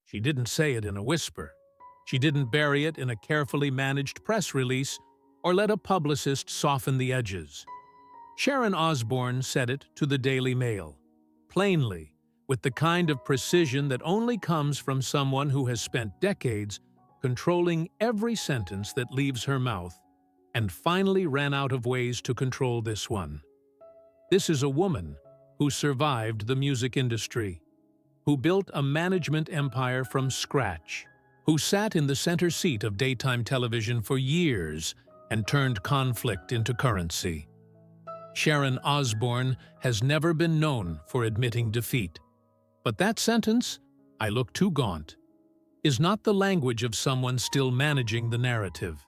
She didn't say it in a whisper. She didn't bury it in a carefully managed press release or let a publicist soften the edges. Sharon Osbourne said it to the Daily Mail, plainly, with the kind of precision that only comes from someone who has spent decades controlling every sentence that leaves her mouth and finally ran out of ways to control this one. This is a woman who survived the music industry, who built a management empire from scratch, who sat in the center seat of daytime television for years and turned conflict into currency. Sharon Osbourne has never been known for admitting defeat. But that sentence, "I look too gaunt," is not the language of someone still managing the narrative.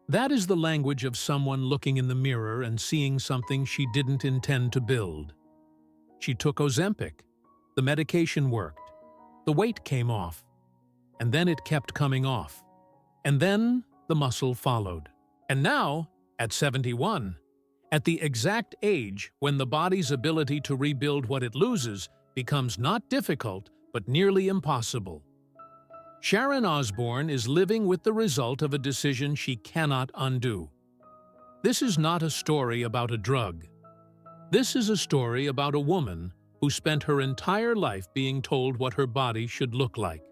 That is the language of someone looking in the mirror and seeing something she didn't intend to build. She took Ozempic. The medication worked. The weight came off. And then it kept coming off. And then the muscle followed. And now, at 71, at the exact age when the body's ability to rebuild what it loses becomes not difficult, but nearly impossible, Sharon Osbourne is living with the result of a decision she cannot undo. This is not a story about a drug. This is a story about a woman who spent her entire life being told what her body should look like,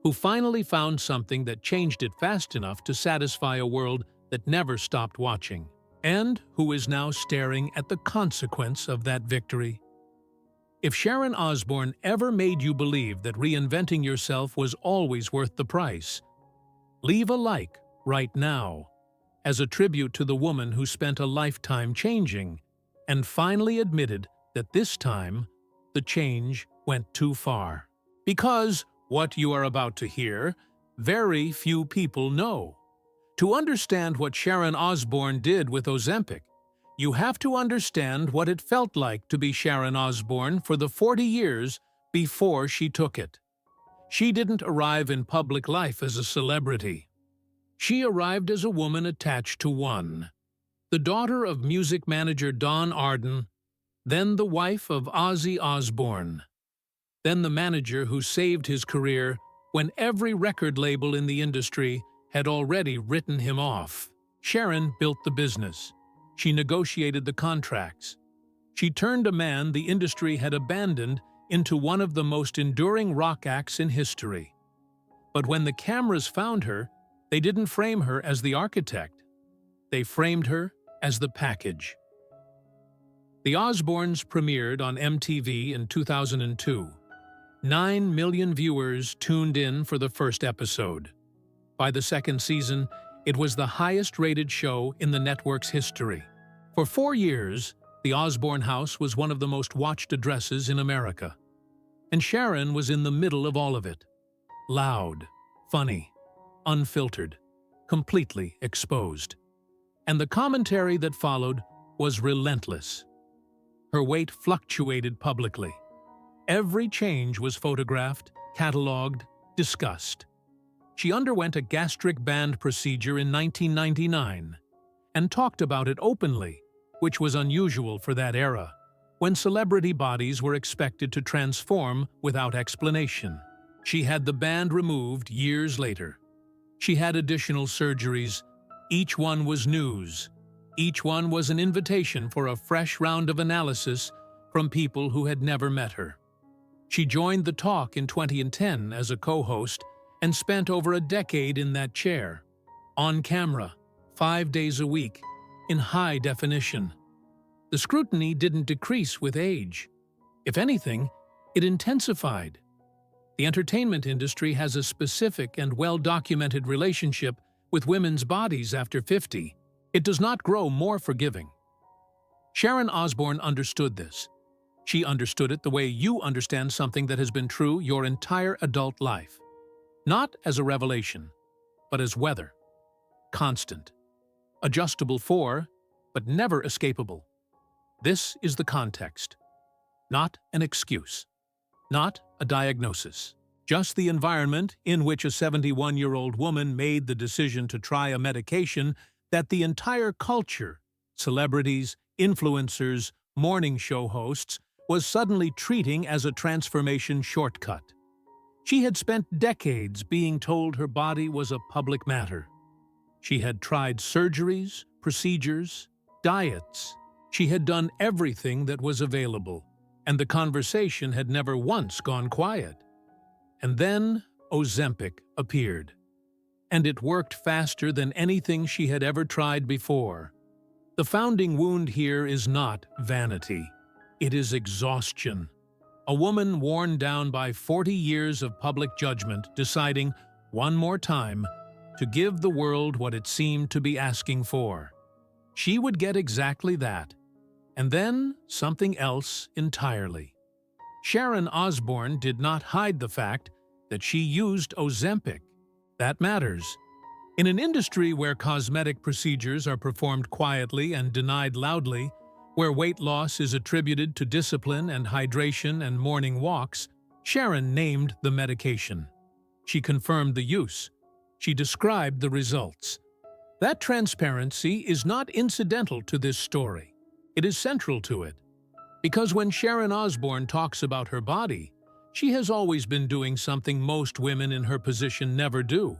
who finally found something that changed it fast enough to satisfy a world that never stopped watching, and who is now staring at the consequence of that victory. If Sharon Osbourne ever made you believe that reinventing yourself was always worth the price, leave a like right now as a tribute to the woman who spent a lifetime changing and finally admitted that this time the change went too far. Because what you are about to hear, very few people know. To understand what Sharon Osbourne did with Ozempic, you have to understand what it felt like to be Sharon Osbourne for the 40 years before she took it. She didn't arrive in public life as a celebrity. She arrived as a woman attached to one, the daughter of music manager Don Arden, then the wife of Ozzy Osbourne, then the manager who saved his career when every record label in the industry had already written him off. Sharon built the business. She negotiated the contracts. She turned a man the industry had abandoned into one of the most enduring rock acts in history. But when the cameras found her, they didn't frame her as the architect. They framed her as the package. The Osbournes premiered on MTV in 2002. 9 million viewers tuned in for the first episode. By the second season, it was the highest-rated show in the network's history. For 4 years, the Osbourne house was one of the most watched addresses in America. And Sharon was in the middle of all of it. Loud, funny, unfiltered, completely exposed. And the commentary that followed was relentless. Her weight fluctuated publicly. Every change was photographed, catalogued, discussed. She underwent a gastric band procedure in 1999 and talked about it openly, which was unusual for that era, when celebrity bodies were expected to transform without explanation. She had the band removed years later. She had additional surgeries. Each one was news. Each one was an invitation for a fresh round of analysis from people who had never met her. She joined The Talk in 2010 as a co-host and spent over a decade in that chair, on camera, 5 days a week, in high definition. The scrutiny didn't decrease with age. If anything, it intensified. The entertainment industry has a specific and well-documented relationship with women's bodies after 50. It does not grow more forgiving. Sharon Osbourne understood this. She understood it the way you understand something that has been true your entire adult life. Not as a revelation, but as weather. Constant. Adjustable for, but never escapable. This is the context. Not an excuse. Not a diagnosis. Just the environment in which a 71-year-old woman made the decision to try a medication that the entire culture, celebrities, influencers, morning show hosts, was suddenly treating as a transformation shortcut. She had spent decades being told her body was a public matter. She had tried surgeries, procedures, diets. She had done everything that was available, and the conversation had never once gone quiet. And then Ozempic appeared. And it worked faster than anything she had ever tried before. The founding wound here is not vanity. It is exhaustion. A woman worn down by 40 years of public judgment deciding, one more time, to give the world what it seemed to be asking for. She would get exactly that, and then something else entirely. Sharon Osbourne did not hide the fact that she used Ozempic. That matters. In an industry where cosmetic procedures are performed quietly and denied loudly, where weight loss is attributed to discipline and hydration and morning walks, Sharon named the medication. She confirmed the use. She described the results. That transparency is not incidental to this story. It is central to it. Because when Sharon Osbourne talks about her body, she has always been doing something most women in her position never do.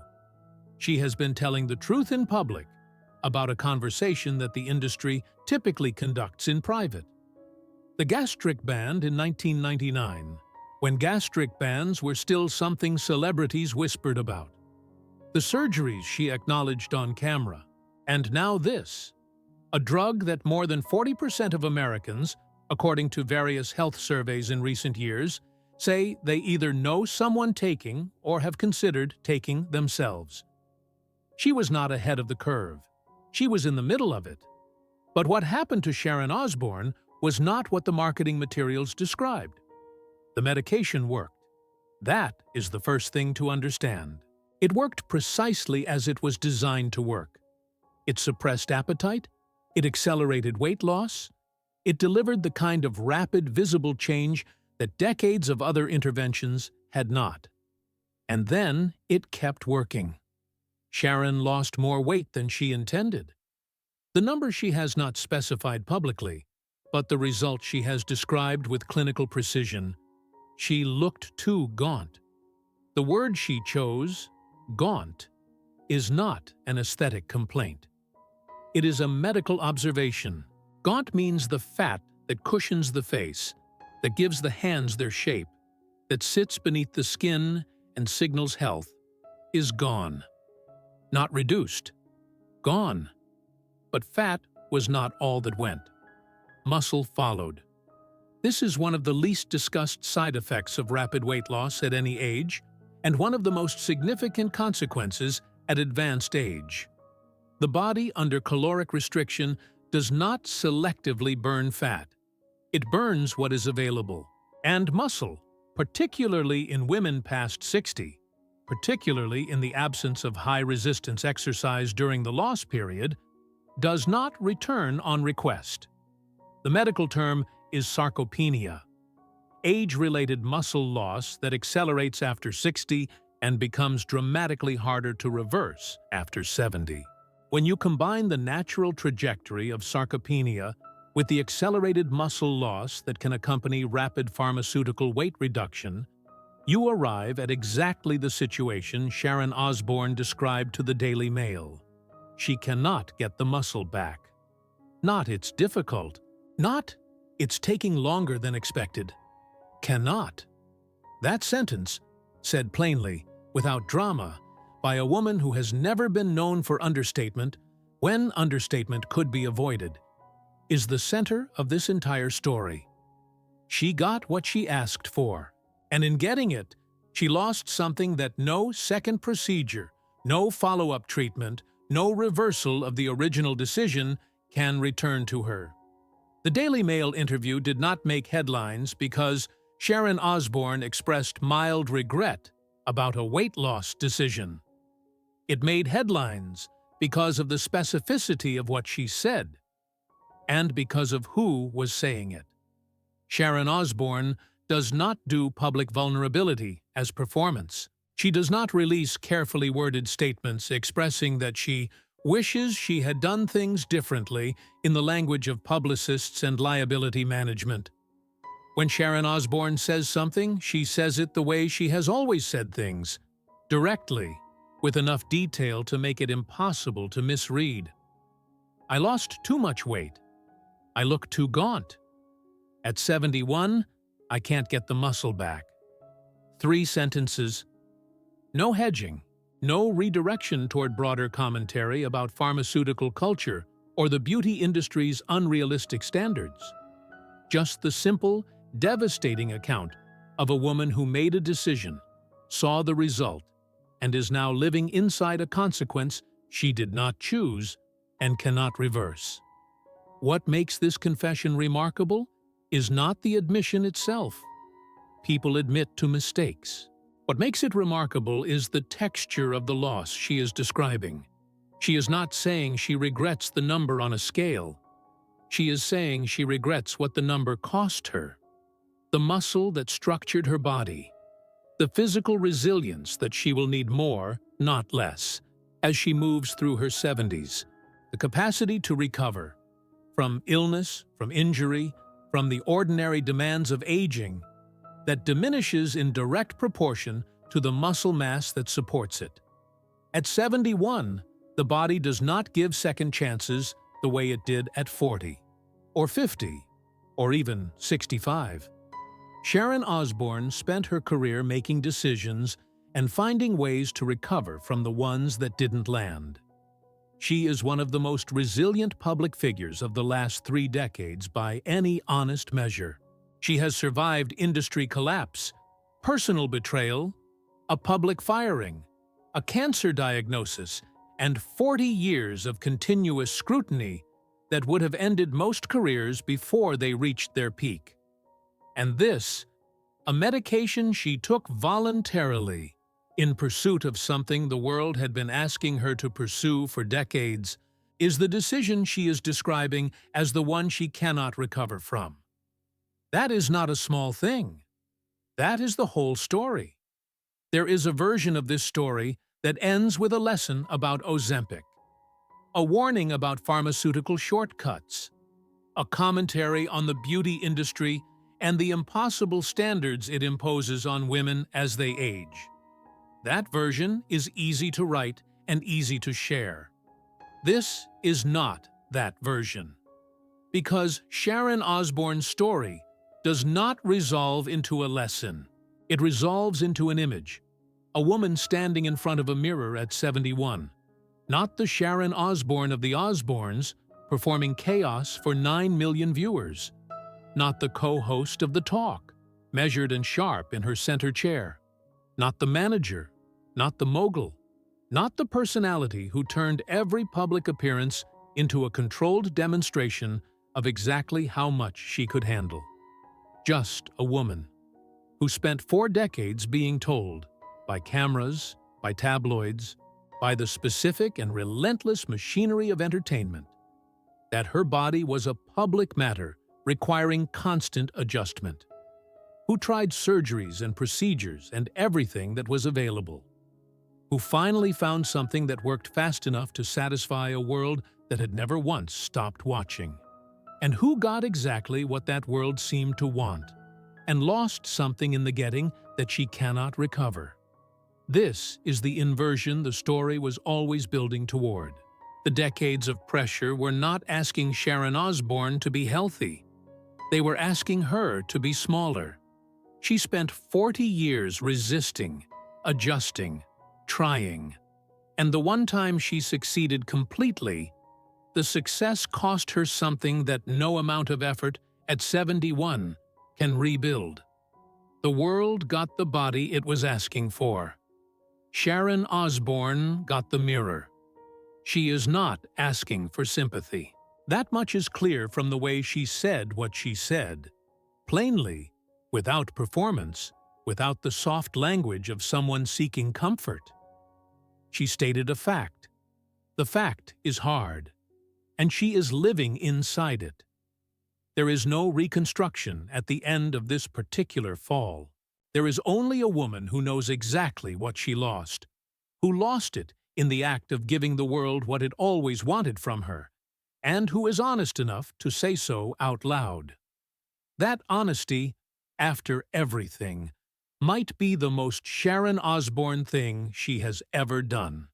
She has been telling the truth in public about a conversation that the industry typically conducts in private. The gastric band in 1999, when gastric bands were still something celebrities whispered about. The surgeries she acknowledged on camera. And now this, a drug that more than 40% of Americans, according to various health surveys in recent years, say they either know someone taking or have considered taking themselves. She was not ahead of the curve. She was in the middle of it. But what happened to Sharon Osbourne was not what the marketing materials described. The medication worked. That is the first thing to understand. It worked precisely as it was designed to work. It suppressed appetite. It accelerated weight loss. It delivered the kind of rapid, visible change that decades of other interventions had not. And then it kept working. Sharon lost more weight than she intended. The number she has not specified publicly, but the result she has described with clinical precision. She looked too gaunt. The word she chose, gaunt, is not an aesthetic complaint. It is a medical observation. Gaunt means the fat that cushions the face, that gives the hands their shape, that sits beneath the skin and signals health, is gone. Not reduced. Gone. But fat was not all that went. Muscle followed. This is one of the least discussed side effects of rapid weight loss at any age, and one of the most significant consequences at advanced age. The body under caloric restriction does not selectively burn fat. It burns what is available. And muscle, particularly in women past 60, particularly in the absence of high-resistance exercise during the loss period, does not return on request. The medical term is sarcopenia, age-related muscle loss that accelerates after 60 and becomes dramatically harder to reverse after 70. When you combine the natural trajectory of sarcopenia with the accelerated muscle loss that can accompany rapid pharmaceutical weight reduction, you arrive at exactly the situation Sharon Osbourne described to the Daily Mail. She cannot get the muscle back. Not it's difficult. Not it's taking longer than expected. Cannot. That sentence, said plainly, without drama, by a woman who has never been known for understatement, when understatement could be avoided, is the center of this entire story. She got what she asked for, and in getting it, she lost something that no second procedure, no follow-up treatment, no reversal of the original decision can return to her. The Daily Mail interview did not make headlines because Sharon Osbourne expressed mild regret about a weight loss decision. It made headlines because of the specificity of what she said, and because of who was saying it. Sharon Osbourne does not do public vulnerability as performance. She does not release carefully worded statements expressing that she wishes she had done things differently in the language of publicists and liability management. When Sharon Osbourne says something, she says it the way she has always said things, directly, with enough detail to make it impossible to misread. I lost too much weight. I look too gaunt. At 71, I can't get the muscle back. 3 sentences. No hedging, no redirection toward broader commentary about pharmaceutical culture or the beauty industry's unrealistic standards. Just the simple, devastating account of a woman who made a decision, saw the result, and is now living inside a consequence she did not choose and cannot reverse. What makes this confession remarkable is not the admission itself. People admit to mistakes. What makes it remarkable is the texture of the loss she is describing. She is not saying she regrets the number on a scale. She is saying she regrets what the number cost her. The muscle that structured her body. The physical resilience that she will need more, not less, as she moves through her 70s. The capacity to recover from illness, from injury, from the ordinary demands of aging that diminishes in direct proportion to the muscle mass that supports it. At 71, the body does not give second chances the way it did at 40, or 50, or even 65. Sharon Osbourne spent her career making decisions and finding ways to recover from the ones that didn't land. She is one of the most resilient public figures of the last 3 decades by any honest measure. She has survived industry collapse, personal betrayal, a public firing, a cancer diagnosis, and 40 years of continuous scrutiny that would have ended most careers before they reached their peak. And this, a medication she took voluntarily, in pursuit of something the world had been asking her to pursue for decades, is the decision she is describing as the one she cannot recover from. That is not a small thing. That is the whole story. There is a version of this story that ends with a lesson about Ozempic, a warning about pharmaceutical shortcuts, a commentary on the beauty industry and the impossible standards it imposes on women as they age. That version is easy to write and easy to share. This is not that version. Because Sharon Osbourne's story does not resolve into a lesson. It resolves into an image. A woman standing in front of a mirror at 71. Not the Sharon Osbourne of the Osbournes, performing chaos for 9 million viewers. Not the co-host of The Talk, measured and sharp in her center chair. Not the manager, not the mogul, not the personality who turned every public appearance into a controlled demonstration of exactly how much she could handle. Just a woman who spent 4 decades being told, by cameras, by tabloids, by the specific and relentless machinery of entertainment, that her body was a public matter requiring constant adjustment. Who tried surgeries and procedures and everything that was available. Who finally found something that worked fast enough to satisfy a world that had never once stopped watching. And who got exactly what that world seemed to want, and lost something in the getting that she cannot recover. This is the inversion the story was always building toward. The decades of pressure were not asking Sharon Osbourne to be healthy. They were asking her to be smaller. She spent 40 years resisting, adjusting, trying. And the one time she succeeded completely, the success cost her something that no amount of effort at 71 can rebuild. The world got the body it was asking for. Sharon Osbourne got the mirror. She is not asking for sympathy. That much is clear from the way she said what she said. Plainly, without performance, without the soft language of someone seeking comfort. She stated a fact. The fact is hard, and she is living inside it. There is no reconstruction at the end of this particular fall. There is only a woman who knows exactly what she lost, who lost it in the act of giving the world what it always wanted from her, and who is honest enough to say so out loud. That honesty after everything, might be the most Sharon Osbourne thing she has ever done.